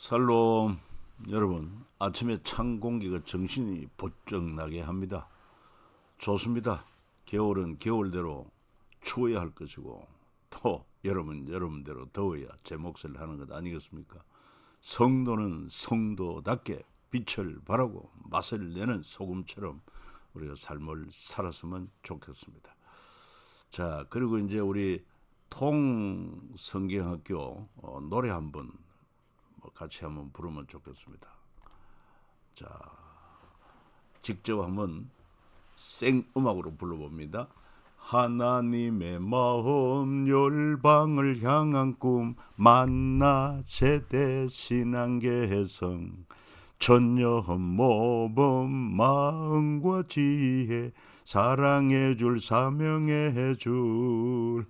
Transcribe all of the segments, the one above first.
살롬. 여러분, 아침에 찬 공기가 정신이 번쩍 나게 합니다. 좋습니다. 겨울은 겨울대로 추워야 할 것이고, 또 여러분대로 더워야 제 몫을 하는 것 아니겠습니까? 성도는 성도답게 빛을 발하고 맛을 내는 소금처럼 우리가 삶을 살았으면 좋겠습니다. 자, 그리고 이제 우리 통성경학교 노래 한번 같이 한번 부르면 좋겠습니다. 자, 직접 한번 생음악으로 불러봅니다. 하나님의 마음 열방을 향한 꿈 만나 세대 신앙 개성 천년 모범 마음과 지혜 사랑해 줄 사명해 줄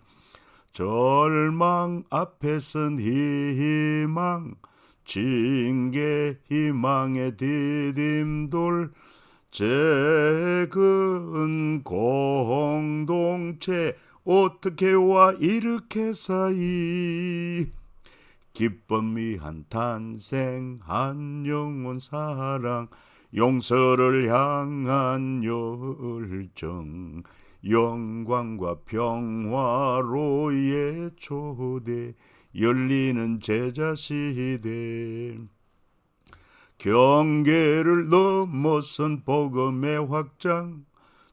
절망 앞에선 희망 징계 희망의 디딤돌 작은 공동체 어떻게 와 이렇게 사이 기쁨 위한 탄생 한 영혼 사랑 용서를 향한 열정 영광과 평화로의 초대 열리는 제자시대 경계를 넘어선 복음의 확장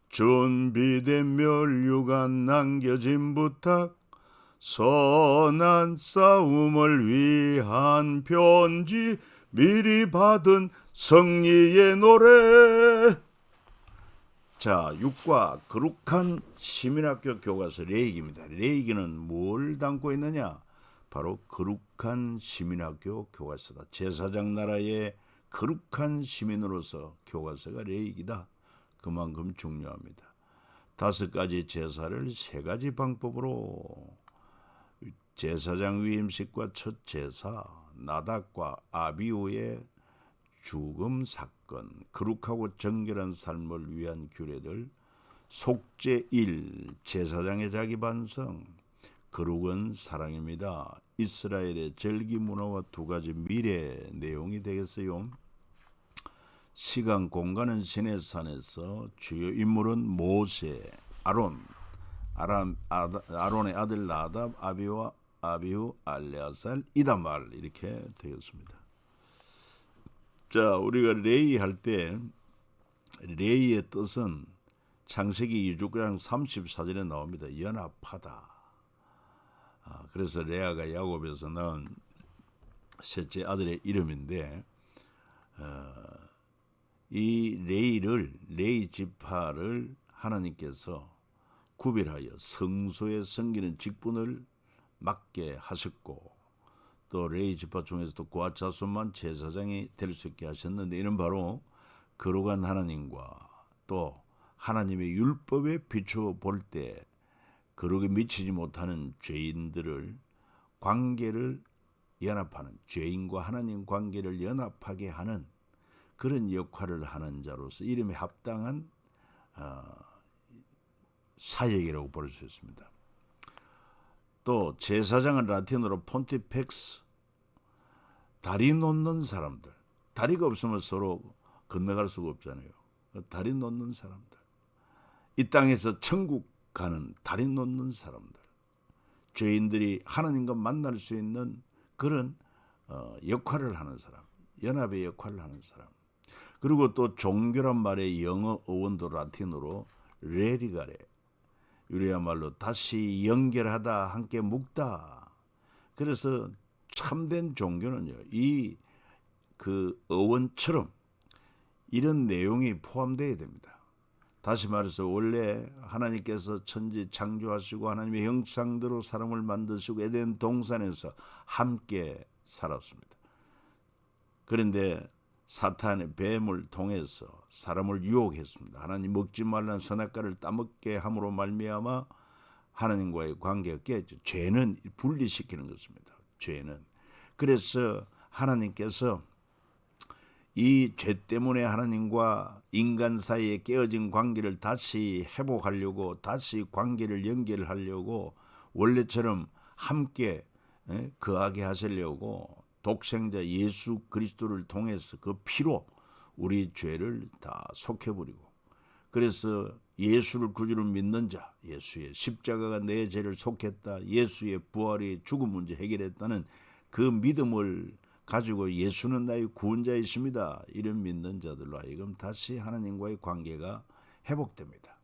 준비된 멸류관 남겨진 부탁 선한 싸움을 위한 편지 미리 받은 승리의 노래. 자, 6과 거룩한 시민학교 교과서 레이기입니다. 레이기는 뭘 담고 있느냐? 바로 거룩한 시민학교 교과서다. 제사장 나라의 거룩한 시민으로서 교과서가 레이기다. 그만큼 중요합니다. 5가지 제사를 3가지 방법으로 제사장 위임식과 첫 제사, 나답과 아비후의 죽음 사건, 거룩하고 정결한 삶을 위한 규례들, 속죄 1, 제사장의 자기 반성, 거룩은 사랑입니다. 이스라엘의 절기 문화와 2가지 미래 내용이 되겠어요. 시간 공간은 시내산에서 주요 인물은 모세, 아론의 아들 나답, 아비후, 알레아살, 이다말 이렇게 되었습니다. 자, 우리가 레이 할 때 레이의 뜻은 창세기 2주장 34절에 나옵니다. 연합하다. 그래서 레아가 야곱에서 낳은 셋째 아들의 이름인데 이 레이 지파를 하나님께서 구별하여 성소에 섬기는 직분을 맡게 하셨고 또 레이 지파 중에서도 그와 자손만 제사장이 될 수 있게 하셨는데 이는 바로 거룩한 하나님과 또 하나님의 율법에 비추어 볼 때 거룩에 미치지 못하는 죄인들을 관계를 연합하는 죄인과 하나님 관계를 연합하게 하는 그런 역할을 하는 자로서 이름에 합당한 사역이라고 볼 수 있습니다. 또 제사장은 라틴어로 폰티펙스, 다리 놓는 사람들. 다리가 없으면 서로 건너갈 수가 없잖아요. 다리 놓는 사람들. 이 땅에서 천국 가는 다리 놓는 사람들. 죄인들이 하나님과 만날 수 있는 그런 역할을 하는 사람. 연합의 역할을 하는 사람. 그리고 또 종교란 말의 영어 어원도 라틴어로 레리가레. 이래야말로 다시 연결하다 함께 묶다. 그래서 참된 종교는요. 이 그 어원처럼 이런 내용이 포함되어야 됩니다. 다시 말해서 원래 하나님께서 천지 창조하시고 하나님의 형상대로 사람을 만드시고 에덴 동산에서 함께 살았습니다. 그런데 사탄의 뱀을 통해서 사람을 유혹했습니다. 하나님 먹지 말라는 선악과를 따먹게 함으로 말미암아 하나님과의 관계가 깨졌죠. 죄는 분리시키는 것입니다. 죄는. 그래서 하나님께서 이 죄 때문에 하나님과 인간 사이에 깨어진 관계를 다시 회복하려고 다시 관계를 연결하려고 원래처럼 함께 거하게 하시려고 독생자 예수 그리스도를 통해서 그 피로 우리 죄를 다 속해버리고, 그래서 예수를 구주로 믿는 자, 예수의 십자가가 내 죄를 속했다, 예수의 부활이 죽음 문제 해결했다는 그 믿음을 가지고 예수는 나의 구원자이십니다, 이런 믿는 자들로 하여금 다시 하나님과의 관계가 회복됩니다.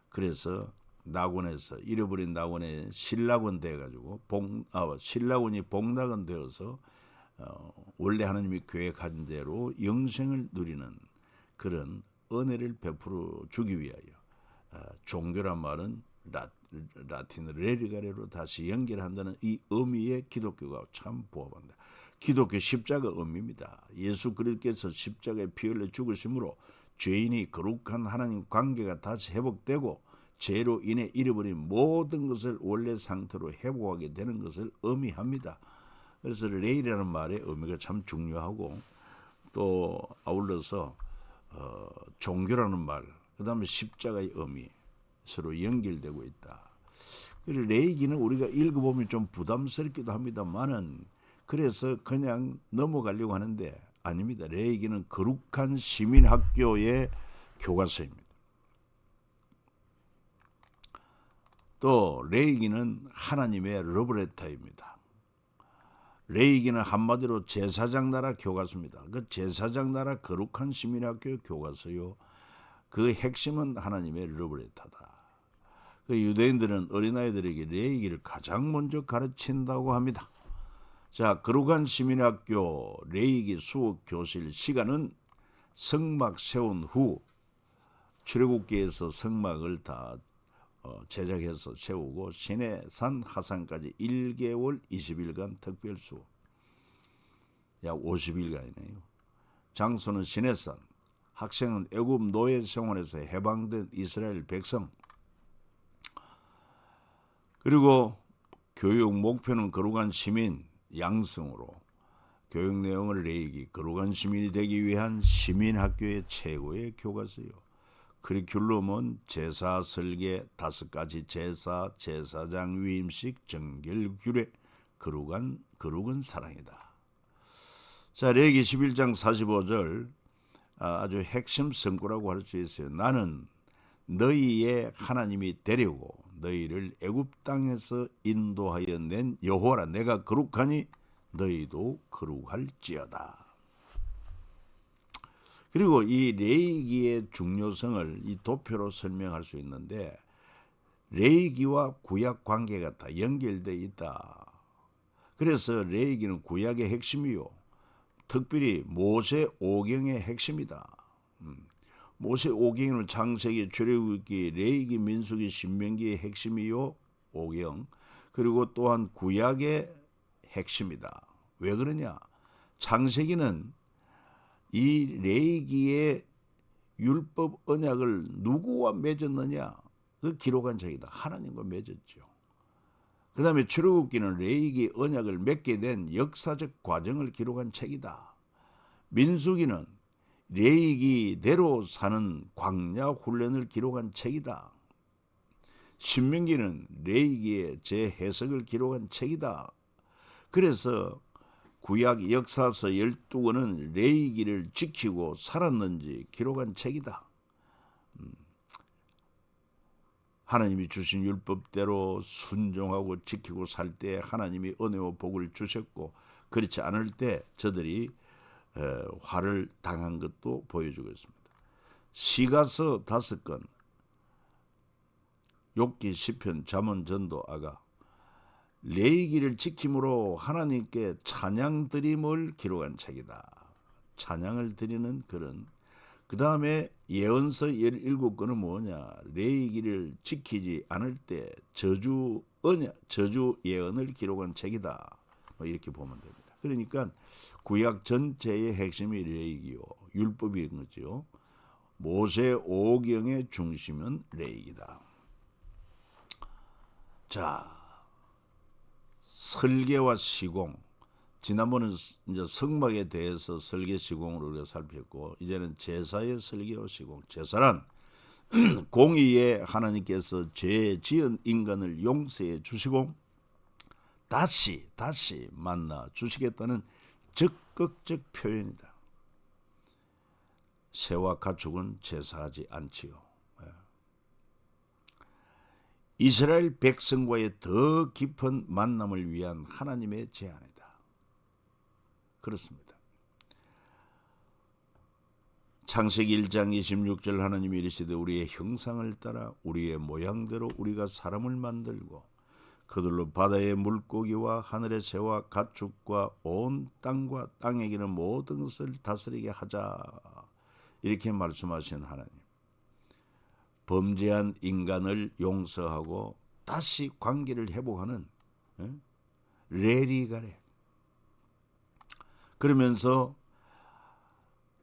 그래서 낙원에서, 잃어버린 낙원에 신낙원 돼가지고 신낙원이 복낙원 되어서 원래 하나님이 계획한 대로 영생을 누리는 그런 은혜를 베풀어 주기 위하여 종교란 말은 라틴어 레리가레로 다시 연결한다는 이 의미의 기독교가 참 부합한다. 기독교 십자가 의미입니다. 예수 그리스도께서 십자가에 피 흘려 죽으심으로 죄인이 거룩한 하나님 관계가 다시 회복되고 죄로 인해 잃어버린 모든 것을 원래 상태로 회복하게 되는 것을 의미합니다. 그래서 레이라는 말의 의미가 참 중요하고, 또 아울러서 종교라는 말, 그 다음에 십자가의 의미 서로 연결되고 있다. 그리고 레이기는 우리가 읽어보면 좀 부담스럽기도 합니다만은, 그래서 그냥 넘어가려고 하는데 아닙니다. 레이기는 거룩한 시민학교의 교과서입니다. 또 레이기는 하나님의 러브레터입니다. 레이기는 한마디로 제사장 나라 교과서입니다. 그 제사장 나라 거룩한 시민학교 교과서요, 그 핵심은 하나님의 러브레터다. 그 유대인들은 어린아이들에게 레이기를 가장 먼저 가르친다고 합니다. 자, 거룩한 시민학교 레이기 수업 교실 시간은 성막 세운 후, 출애굽기에서 성막을 다 제작해서 세우고 시내산 하산까지 1개월 20일간 특별 수업, 약 50일간이네요. 장소는 시내산. 학생은 애굽 노예 생활에서 해방된 이스라엘 백성. 그리고 교육 목표는 거룩한 시민 양성으로, 교육 내용을 레이기 거룩한 시민이 되기 위한 시민학교의 최고의 교과서요. 커리큘럼은 제사 설계 5가지 제사, 제사장 위임식, 정결 규례, 거룩은 사랑이다. 자, 레위기 11장 45절 아주 핵심 성구라고 할 수 있어요. 나는 너희의 하나님이 되려고 너희를 애굽 땅에서 인도하여 낸 여호와라. 내가 거룩하니 너희도 거룩할지어다. 그리고 이 레위기의 중요성을 이 도표로 설명할 수 있는데, 레위기와 구약 관계가 다 연결되어 있다. 그래서 레위기는 구약의 핵심이요, 특별히 모세 오경의 핵심이다. 모세 오경은 창세기, 출애굽기, 레위기, 민수기, 신명기의 핵심이요, 오경. 그리고 또한 구약의 핵심이다. 왜 그러냐? 창세기는 이 레위기의 율법 언약을 누구와 맺었느냐? 그 기록한 책이다. 하나님과 맺었죠. 그 다음에 출애굽기는 레위기 언약을 맺게 된 역사적 과정을 기록한 책이다. 민수기는 레위기대로 사는 광야 훈련을 기록한 책이다. 신명기는 레위기의 재해석을 기록한 책이다. 그래서 구약 역사서 12권은 레위기를 지키고 살았는지 기록한 책이다. 하나님이 주신 율법대로 순종하고 지키고 살 때 하나님이 은혜와 복을 주셨고, 그렇지 않을 때 저들이 화를 당한 것도 보여주고 있습니다. 시가서 5권, 욥기, 시편, 잠언, 전도, 아가, 레위기를 지킴으로 하나님께 찬양 드림을 기록한 책이다. 찬양을 드리는 그런. 그 다음에 예언서 17권은 뭐냐? 레위기를 지키지 않을 때 저주 예언을 기록한 책이다. 뭐 이렇게 보면 됩니다. 그러니까 구약 전체의 핵심이 레위기요, 율법인 거죠. 모세 오경의 중심은 레위기다. 자, 설계와 시공. 지난번은 이제 성막에 대해서 설계 시공으로 우리가 살폈고, 이제는 제사의 설계와 시공. 제사란 공의에 하나님께서 죄 지은 인간을 용서해 주시고 다시 만나 주시겠다는 적극적 표현이다. 새와 가축은 제사하지 않지요. 이스라엘 백성과의 더 깊은 만남을 위한 하나님의 제안이다. 그렇습니다. 창세기 1장 26절 하나님이 이르시되 우리의 형상을 따라 우리의 모양대로 우리가 사람을 만들고 그들로 바다의 물고기와 하늘의 새와 가축과 온 땅과 땅에 기는 모든 것을 다스리게 하자. 이렇게 말씀하신 하나님. 범죄한 인간을 용서하고 다시 관계를 회복하는 레리가레. 그러면서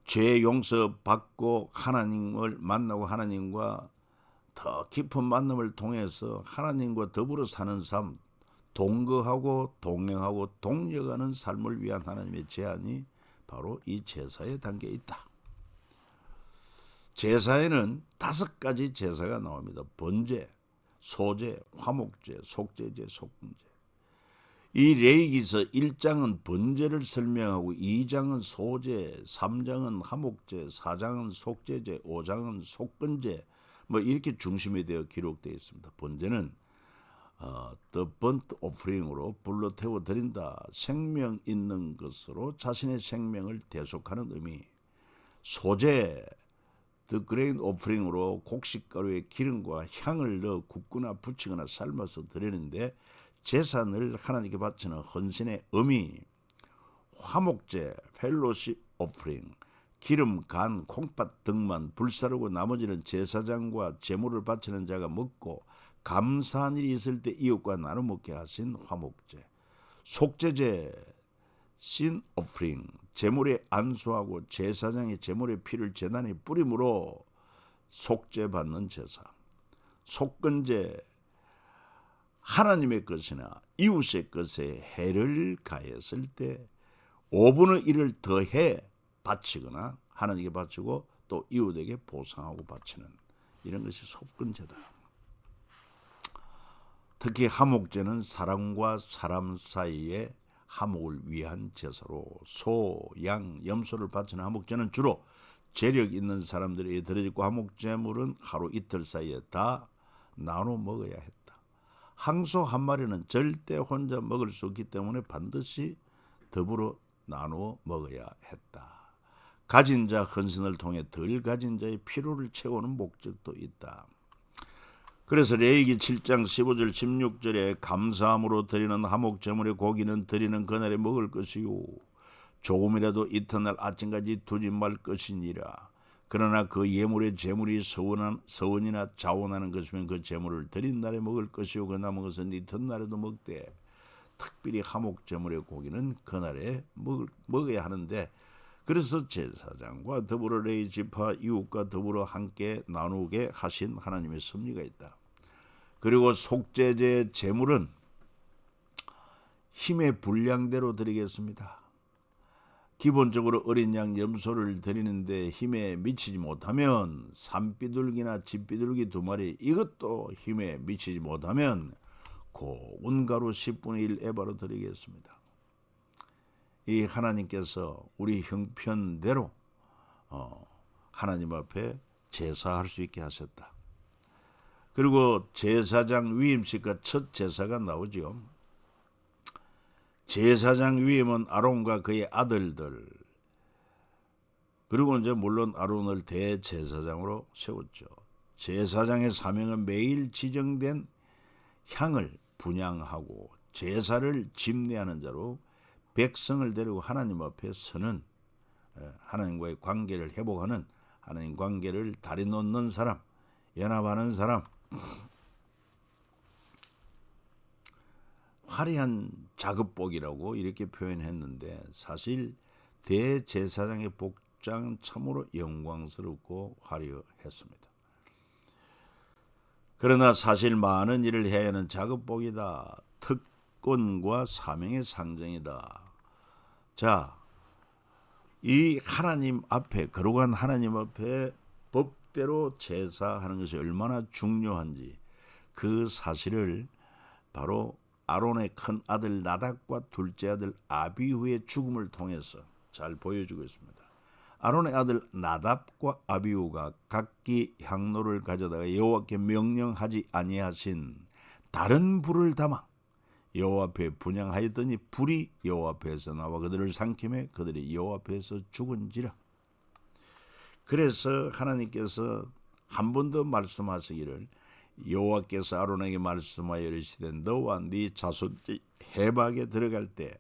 죄 용서받고 하나님을 만나고 하나님과 더 깊은 만남을 통해서 하나님과 더불어 사는 삶, 동거하고 동행하고 동력하는 삶을 위한 하나님의 제안이 바로 이 제사의 단계에 있다. 제사에는 5가지 제사가 나옵니다. 번제, 소제, 화목제, 속제제, 속금제. 이 레위기서 1장은 번제를 설명하고 2장은 소제, 3장은 화목제, 4장은 속제제, 5장은 속건제 이렇게 중심이 되어 기록되어 있습니다. 번제는 the burnt offering으로 불로 태워 드린다. 생명 있는 것으로 자신의 생명을 대속하는 의미. 소제 The grain offering으로 곡식가루에 기름과 향을 넣어 굽거나 부치거나 삶아서 드리는데 제사를 하나님께 바치는 헌신의 의미. 화목제 fellowship offering 기름, 간, 콩팥 등만 불사르고 나머지는 제사장과 제물을 바치는 자가 먹고 감사한 일이 있을 때 이웃과 나눠 먹게 하신 화목제. 속제제 sin offering 제물에 안수하고 제사장의 제물의 피를 제단에 뿌림으로 속죄받는 제사. 속건제 하나님의 것이나 이웃의 것에 해를 가했을 때 5분의 1을 더해 바치거나 하나님께 바치고 또 이웃에게 보상하고 바치는 이런 것이 속건제다. 특히 화목제는 사람과 사람 사이에 화목을 위한 제사로 소, 양, 염소를 바치는 화목제는 주로 재력 있는 사람들에게 드려지고 화목제물은 하루 이틀 사이에 다 나눠 먹어야 했다. 항소 한 마리는 절대 혼자 먹을 수 없기 때문에 반드시 더불어 나누어 먹어야 했다. 가진 자 헌신을 통해 덜 가진 자의 필요를 채우는 목적도 있다. 그래서 레위기 7장 15절 16절에 감사함으로 드리는 화목제물의 고기는 드리는 그날에 먹을 것이요 조금이라도 이튿날 아침까지 두지 말 것이니라. 그러나 그 예물의 제물이 서원이나 자원하는 것이면 그 제물을 드린 날에 먹을 것이요 그 남은 것은 이튿날에도 먹되 특별히 화목제물의 고기는 그날에 먹어야 하는데 그래서 제사장과 더불어 레위 지파 이웃과 더불어 함께 나누게 하신 하나님의 섭리가 있다. 그리고 속죄제 제물은 힘의 분량대로 드리겠습니다. 기본적으로 어린 양 염소를 드리는데 힘에 미치지 못하면 산비둘기나 집비둘기 2마리 이것도 힘에 미치지 못하면 고운 가루 10분의 1 에바로 드리겠습니다. 이 하나님께서 우리 형편대로 하나님 앞에 제사할 수 있게 하셨다. 그리고 제사장 위임식과 첫 제사가 나오죠. 제사장 위임은 아론과 그의 아들들 그리고 이제 물론 아론을 대제사장으로 세웠죠. 제사장의 사명은 매일 지정된 향을 분향하고 제사를 집례하는 자로 백성을 데리고 하나님 앞에 서는 하나님과의 관계를 회복하는 하나님 관계를 다리 놓는 사람, 연합하는 사람, 화려한 작업복이라고 이렇게 표현했는데 사실 대제사장의 복장은 참으로 영광스럽고 화려했습니다. 그러나 사실 많은 일을 해야 하는 작업복이다. 특권과 사명의 상징이다. 자, 이 하나님 앞에 거룩한 하나님 앞에 법대로 제사하는 것이 얼마나 중요한지 그 사실을 바로 아론의 큰 아들 나답과 둘째 아들 아비후의 죽음을 통해서 잘 보여주고 있습니다. 아론의 아들 나답과 아비후가 각기 향로를 가져다가 여호와께 명령하지 아니하신 다른 불을 담아 여호와 앞에 분향하였더니 불이 여호와 앞에서 나와 그들을 삼키매 그들이 여호와 앞에서 죽은지라. 그래서 하나님께서 한 번 더 말씀하시기를 여호와께서 아론에게 말씀하여 이르시되 너와 네 자손이 해박에 들어갈 때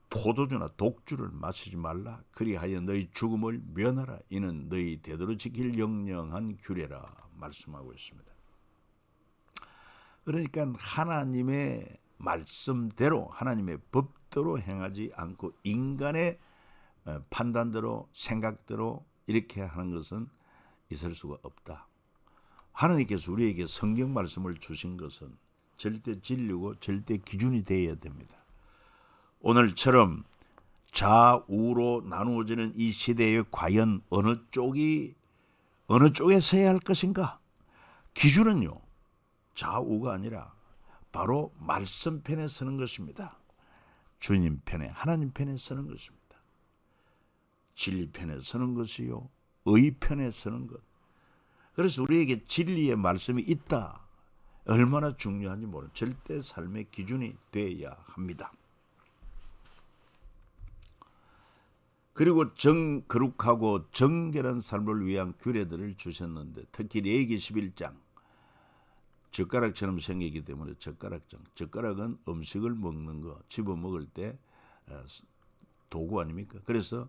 포도주나 독주를 마시지 말라. 그리하여 너희 죽음을 면하라. 이는 너희 대대로 지킬 영영한 규례라 말씀하고 있습니다. 그러니까 하나님의 말씀대로 하나님의 법대로 행하지 않고 인간의 판단대로 생각대로 이렇게 하는 것은 있을 수가 없다. 하나님께서 우리에게 성경 말씀을 주신 것은 절대 진리고 절대 기준이 되어야 됩니다. 오늘처럼 좌우로 나누어지는 이 시대에 과연 어느 쪽에 서야 할 것인가? 기준은요, 좌우가 아니라 바로 말씀 편에 서는 것입니다. 주님 편에, 하나님 편에 서는 것입니다. 진리 편에 서는 것이요, 의 편에 서는 것. 그래서 우리에게 진리의 말씀이 있다. 얼마나 중요한지 모르는 절대 삶의 기준이 되어야 합니다. 그리고 거룩하고 정결한 삶을 위한 규례들을 주셨는데 특히 레위기 11장 젓가락처럼 생기기 때문에 젓가락은 음식을 먹는 거 집어 먹을 때 도구 아닙니까? 그래서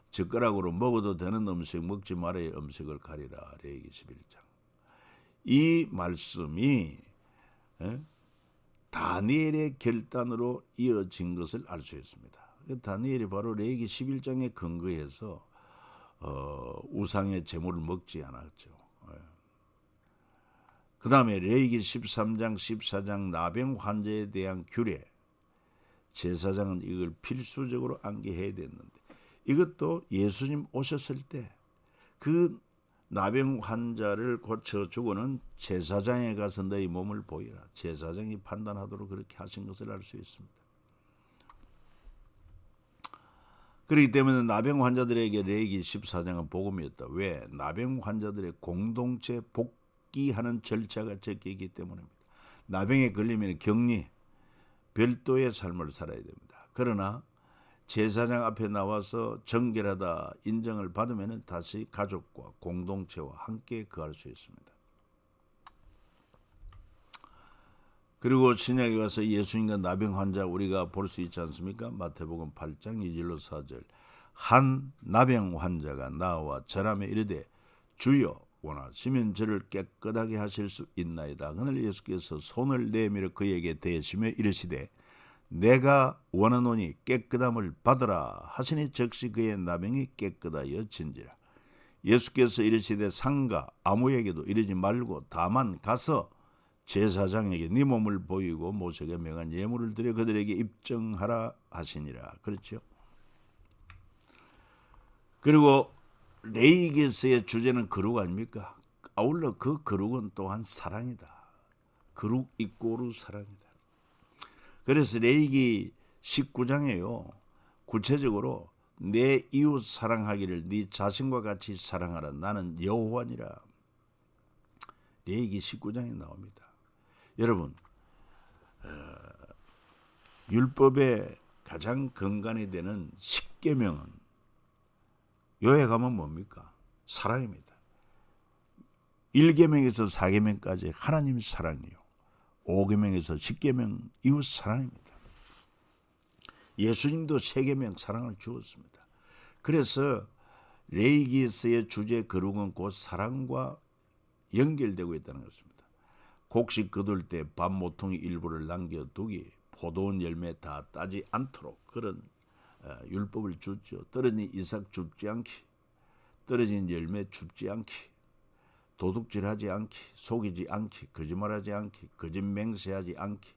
젓가락으로 먹어도 되는 음식 먹지 말아야 음식을 가리라. 레위기 11장. 이 말씀이 다니엘의 결단으로 이어진 것을 알 수 있습니다. 다니엘이 바로 레위기 11장에 근거해서 우상의 제물을 먹지 않았죠. 그 다음에 레위기 13장, 14장 나병 환자에 대한 규례, 제사장은 이걸 필수적으로 암기해야 됐는데 이것도 예수님 오셨을 때 그 나병 환자를 고쳐주고는 제사장에 가서 너희 몸을 보이라. 제사장이 판단하도록 그렇게 하신 것을 알 수 있습니다. 그렇기 때문에 나병 환자들에게 레위기 14장은 복음이었다. 왜? 나병 환자들의 공동체 복귀하는 절차가 적혀있기 때문입니다. 나병에 걸리면 격리, 별도의 삶을 살아야 됩니다. 그러나 제사장 앞에 나와서 정결하다 인정을 받으면 다시 가족과 공동체와 함께 거할 수 있습니다. 그리고 신약에 와서 예수님과 나병 환자 우리가 볼 수 있지 않습니까? 마태복음 8장 2절로 4절. 한 나병 환자가 나와 절하며 이르되 주여 원하시면 저를 깨끗하게 하실 수 있나이다. 그날 예수께서 손을 내밀어 그에게 대시며 이르시되 내가 원하노니 깨끗함을 받으라 하시니 즉시 그의 나병이 깨끗하여 진지라. 예수께서 이르시되 상가 아무에게도 이르지 말고 다만 가서 제사장에게 네 몸을 보이고 모세가 명한 예물을 드려 그들에게 입증하라 하시니라. 그렇죠? 그리고 레위기서의 주제는 거룩 아닙니까? 아울러 그 거룩은 또한 사랑이다. 거룩 이꼬르 사랑이다. 그래서 레위기 19장에요. 구체적으로 내 이웃 사랑하기를 네 자신과 같이 사랑하라. 나는 여호와니라. 레위기 19장에 나옵니다. 여러분, 율법의 가장 근간이 되는 10계명은 요약하면 뭡니까? 사랑입니다. 1계명에서 4계명까지 하나님 사랑이요. 5계명에서 10계명 이웃 사랑입니다. 예수님도 3계명 사랑을 주었습니다. 그래서 레위기서의 주제 거룩은 곧 사랑과 연결되고 있다는 것입니다. 곡식 거둘 때 밥 모퉁이 일부를 남겨두기, 포도원 열매 다 따지 않도록 그런 율법을 주죠. 떨어진 이삭 줍지 않기, 떨어진 열매 줍지 않기, 도둑질하지 않기, 속이지 않기, 거짓말하지 않기, 거짓 맹세하지 않기,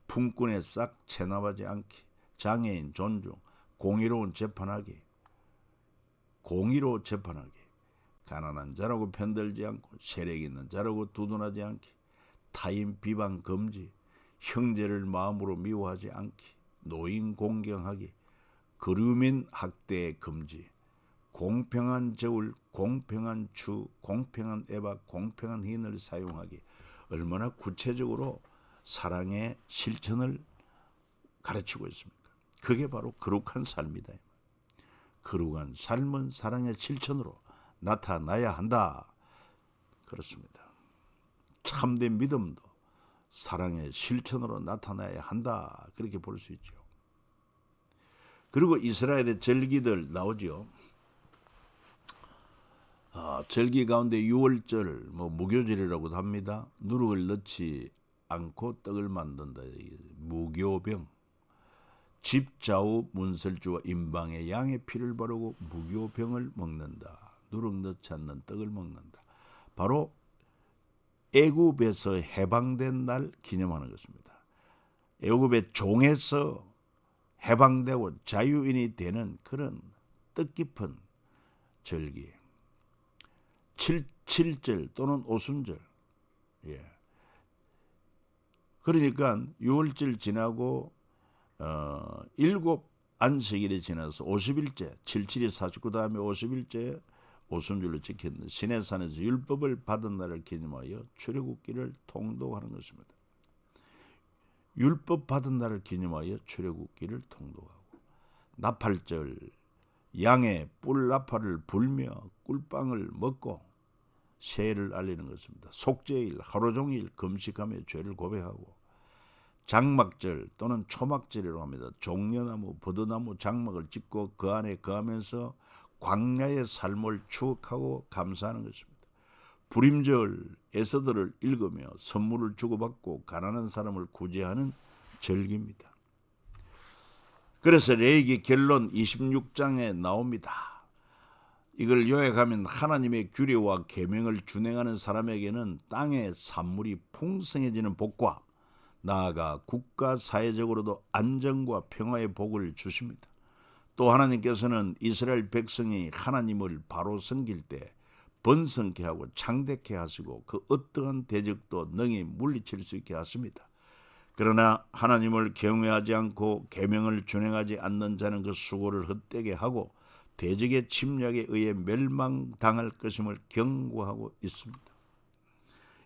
품꾼의 싹 체납하지 않기, 장애인 존중, 공의로운 재판하기, 공의로 재판하기, 가난한 자라고 편들지 않고 세력 있는 자라고 두둔하지 않기, 타인 비방 금지, 형제를 마음으로 미워하지 않기, 노인 공경하기, 거류민 학대 금지, 공평한 저울, 공평한 추, 공평한 애박, 공평한 희인을 사용하기. 얼마나 구체적으로 사랑의 실천을 가르치고 있습니까? 그게 바로 거룩한 삶이다. 거룩한 삶은 사랑의 실천으로 나타나야 한다. 그렇습니다. 참된 믿음도 사랑의 실천으로 나타나야 한다. 그렇게 볼 수 있죠. 그리고 이스라엘의 절기들 나오죠. 절기 가운데 6월절, 무교절이라고도 합니다. 누룩을 넣지 않고 떡을 만든다. 무교병. 집 좌우 문설주와 임방에 양의 피를 바르고 무교병을 먹는다. 누룩 넣지 않는 떡을 먹는다. 바로 애굽에서 해방된 날 기념하는 것입니다. 애굽의 종에서 해방되고 자유인이 되는 그런 뜻깊은 절기. 7절 또는 오순절. 예. 그러니까 6월절 지나고 7 안식일이 지나서 50일째, 77이 49 다음에 50일째 오순절로 지켰는 시내산에서 율법을 받은 날을 기념하여 출애굽기를 통독하는 것입니다. 율법 받은 날을 기념하여 출애굽기를 통독하고, 나팔절, 양의 뿔 나팔을 불며 꿀빵을 먹고 새해를 알리는 것입니다. 속죄일, 하루 종일 금식하며 죄를 고백하고, 장막절 또는 초막절이라고 합니다. 종려나무, 버드나무 장막을 짓고 그 안에 거하면서 광야의 삶을 추억하고 감사하는 것입니다. 불임절, 에서들을 읽으며 선물을 주고받고 가난한 사람을 구제하는 절기입니다. 그래서 레위기 결론 26장에 나옵니다. 이걸 요약하면 하나님의 규례와 계명을 준행하는 사람에게는 땅의 산물이 풍성해지는 복과 나아가 국가 사회적으로도 안정과 평화의 복을 주십니다. 또 하나님께서는 이스라엘 백성이 하나님을 바로 섬길 때 번성케 하고 창대케 하시고 그 어떠한 대적도 능히 물리칠 수 있게 하십니다. 그러나 하나님을 경외하지 않고 계명을 준행하지 않는 자는 그 수고를 헛되게 하고 대적의 침략에 의해 멸망당할 것임을 경고하고 있습니다.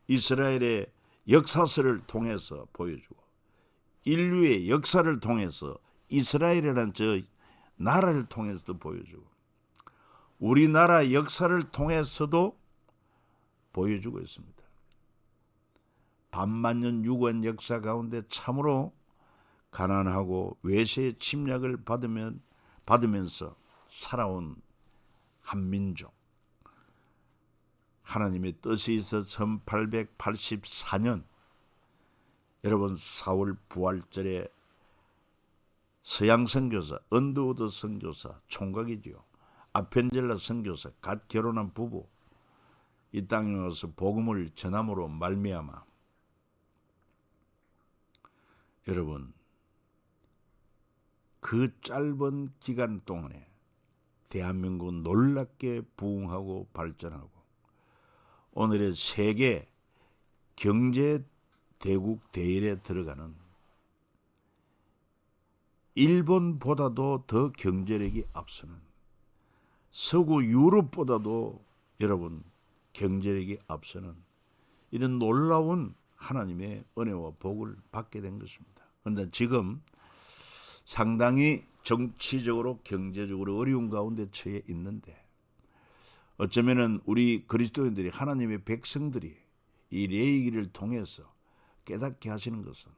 이스라엘의 역사서를 통해서 보여주고 인류의 역사를 통해서 이스라엘이라는 저 나라를 통해서도 보여주고 우리나라 역사를 통해서도 보여주고 있습니다. 반만년 유구한 역사 가운데 참으로 가난하고 외세의 침략을 받으면서 살아온 한민족, 하나님의 뜻이 있어 1884년 여러분 4월 부활절에 서양 선교사, 언더우드 선교사 총각이지요. 아펜젤라 선교사, 갓 결혼한 부부 이 땅에 와서 복음을 전함으로 말미암아 여러분 그 짧은 기간 동안에 대한민국은 놀랍게 부흥하고 발전하고 오늘의 세계 경제 대국 대일에 들어가는 일본보다도 더 경제력이 앞서는 서구 유럽보다도 여러분 경제력이 앞서는 이런 놀라운 하나님의 은혜와 복을 받게 된 것입니다. 그런데 지금 상당히 정치적으로 경제적으로 어려운 가운데 처해 있는데 어쩌면은 우리 그리스도인들이 하나님의 백성들이 이 레위기를 통해서 깨닫게 하시는 것은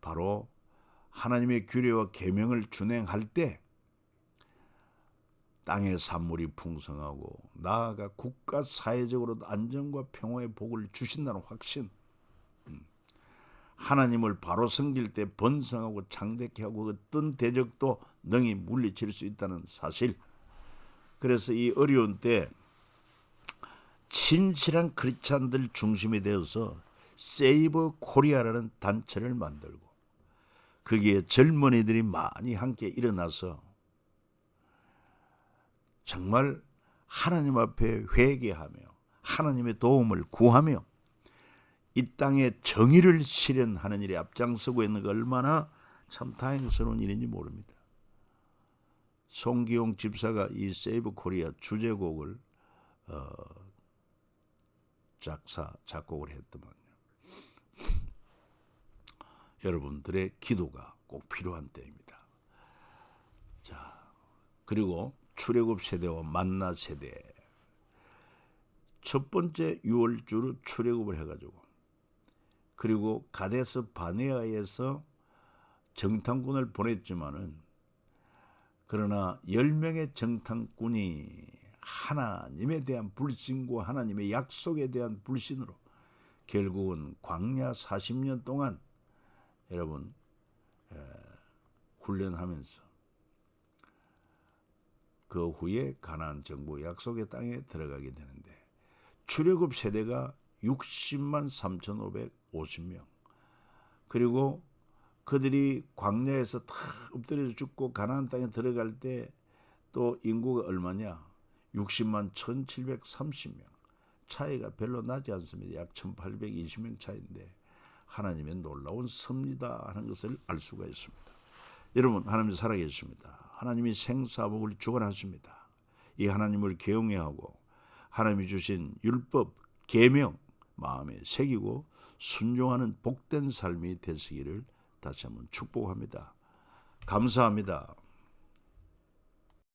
바로 하나님의 규례와 계명을 준행할 때 땅의 산물이 풍성하고 나아가 국가 사회적으로도 안정과 평화의 복을 주신다는 확신, 하나님을 바로 섬길 때 번성하고 창대케 하고 어떤 대적도 능히 물리칠 수 있다는 사실. 그래서 이 어려운 때 진실한 크리스찬들 중심이 되어서 세이버 코리아라는 단체를 만들고 거기에 젊은이들이 많이 함께 일어나서 정말 하나님 앞에 회개하며 하나님의 도움을 구하며 이 땅의 정의를 실현하는 일에 앞장서고 있는 게 얼마나 참 다행스러운 일인지 모릅니다. 송기용 집사가 이 세이브 코리아 주제곡을 작곡을 했더만요. 여러분들의 기도가 꼭 필요한 때입니다. 자, 그리고 출애굽 세대와 만나 세대. 첫 번째 6월주로 출애굽을 해가지고, 그리고 가데스 바네아에서 정탐꾼을 보냈지만은, 그러나 10명의 정탐꾼이 하나님에 대한 불신과 하나님의 약속에 대한 불신으로 결국은 광야 40년 동안 여러분 훈련하면서 그 후에 가나안 정부 약속의 땅에 들어가게 되는데, 출애굽 세대가 60만 3,550명, 그리고 그들이 광야에서 다 엎드려 죽고 가나안 땅에 들어갈 때 또 인구가 얼마냐? 60만 1,730명. 차이가 별로 나지 않습니다. 약 1,820명 차이인데 하나님의 놀라운 섭리다 하는 것을 알 수가 있습니다. 여러분, 하나님이 살아계십니다. 하나님이 생사복을 주관하십니다. 이 하나님을 경외하고 하나님이 주신 율법, 계명 마음에 새기고 순종하는 복된 삶이 되시기를 다시 한번 축복합니다. 감사합니다.